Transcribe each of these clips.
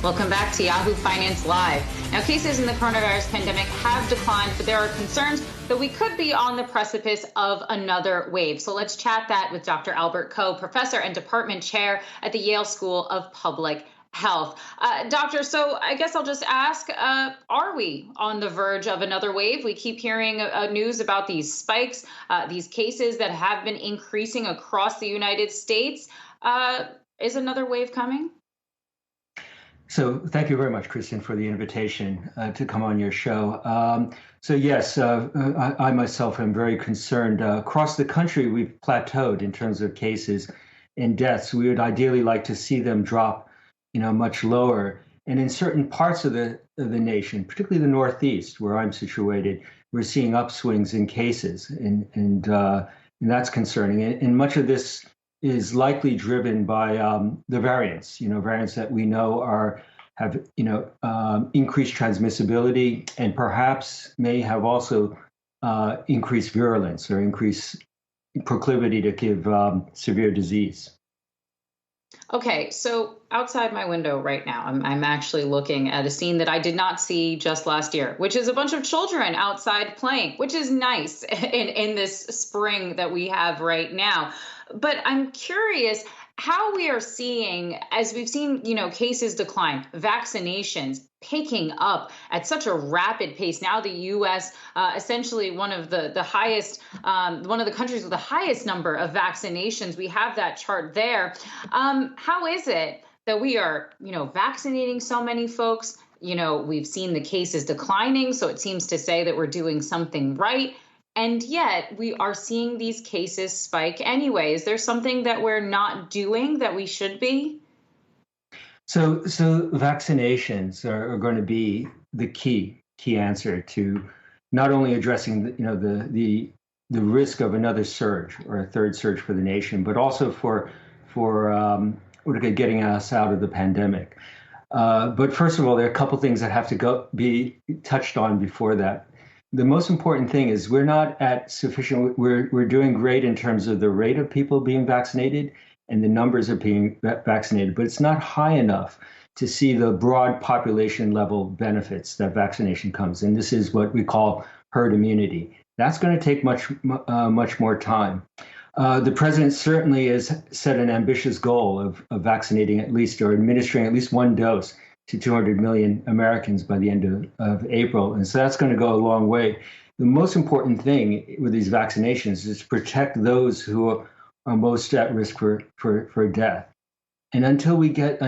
Welcome back to Yahoo Finance Live. Now, cases in the coronavirus pandemic have declined, but there are concerns that we could be on the precipice of another wave. So let's chat that with Dr. Albert Ko, professor and department chair at the Yale School of Public Health. Doctor, so I guess I'll just ask, are we on the verge of another wave? We keep hearing news about these spikes, these cases that have been increasing across the United States. Is another wave coming? So thank you very much, Kristin, for the invitation to come on your show. So yes, I myself am very concerned. Across the country, we've plateaued in terms of cases and deaths. We would ideally like to see them drop, much lower. And in certain parts of the nation, particularly the Northeast, where I'm situated, we're seeing upswings in cases, and that's concerning. And much of this is likely driven by the variants, variants that we know have increased transmissibility and perhaps may have also increased virulence or increased proclivity to give severe disease. Okay, so outside my window right now, I'm actually looking at a scene that I did not see just last year, which is a bunch of children outside playing, which is nice in this spring that we have right now. But I'm curious how we are seeing, as we've seen, cases decline, vaccinations picking up at such a rapid pace. Now the U.S. Essentially one of the highest, one of the countries with the highest number of vaccinations. We have that chart there. How is it that we are, vaccinating so many folks? We've seen the cases declining, so it seems to say that we're doing something right. And yet we are seeing these cases spike anyway. Is there something that we're not doing that we should be? So vaccinations are going to be the key answer to not only addressing the risk of another surge or a third surge for the nation, but also for getting us out of the pandemic. But first of all, there are a couple things that have to be touched on before that. The most important thing is we're not at sufficient. We're doing great in terms of the rate of people being vaccinated and the numbers of being vaccinated, but it's not high enough to see the broad population level benefits that vaccination comes. And this is what we call herd immunity. That's going to take much more time. The president certainly has set an ambitious goal of vaccinating at least or administering at least one dose to 200 million Americans by the end of April. And so that's going to go a long way. The most important thing with these vaccinations is to protect those who are most at risk for death. And until we get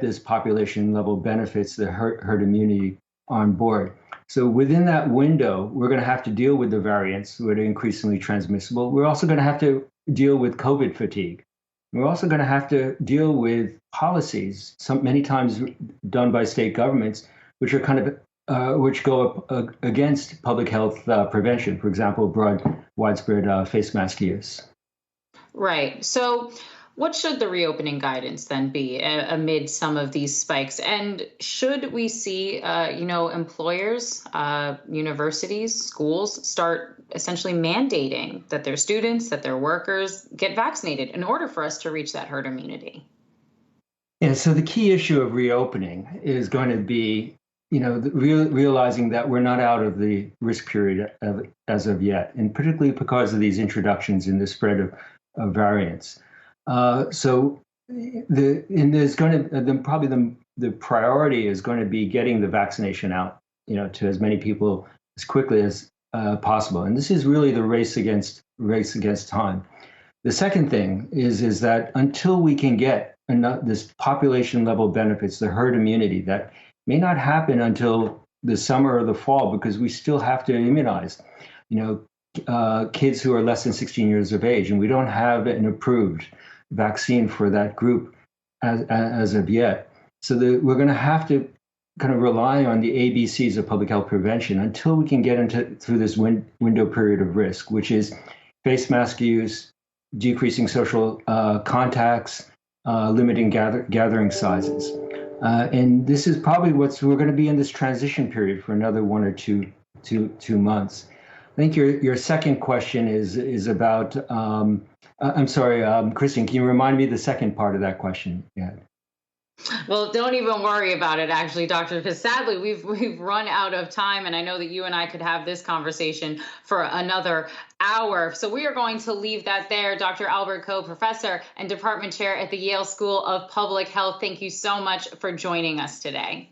this population level benefits, the herd immunity on board. So within that window, we're going to have to deal with the variants that are increasingly transmissible. We're also going to have to deal with COVID fatigue. We're also going to have to deal with policies, many times done by state governments, which are which go up against public health prevention. For example, widespread face mask use. Right. So, what should the reopening guidance then be amid some of these spikes? And should we see, employers, universities, schools start essentially mandating that their students, that their workers get vaccinated in order for us to reach that herd immunity? Yeah, so the key issue of reopening is going to be, realizing that we're not out of the risk period as of yet, and particularly because of these introductions in the spread of variants. There's going to probably the priority is going to be getting the vaccination out, to as many people as quickly as possible. And this is really the race against time. The second thing is that until we can get this population level benefits, the herd immunity, that may not happen until the summer or the fall, because we still have to immunize, kids who are less than 16 years of age, and we don't have an approved vaccine for that group as of yet. So we're going to have to kind of rely on the ABCs of public health prevention until we can get through this window period of risk, which is face mask use, decreasing social contacts, limiting gathering sizes. And this is probably we're going to be in this transition period for another 1 or 2 months. I think your second question is about, I'm sorry, Kristin, can you remind me the second part of that question? Yeah. Well, don't even worry about it, actually, Doctor, because sadly we've run out of time, and I know that you and I could have this conversation for another hour. So we are going to leave that there. Dr. Albert Coe, professor and department chair at the Yale School of Public Health, thank you so much for joining us today.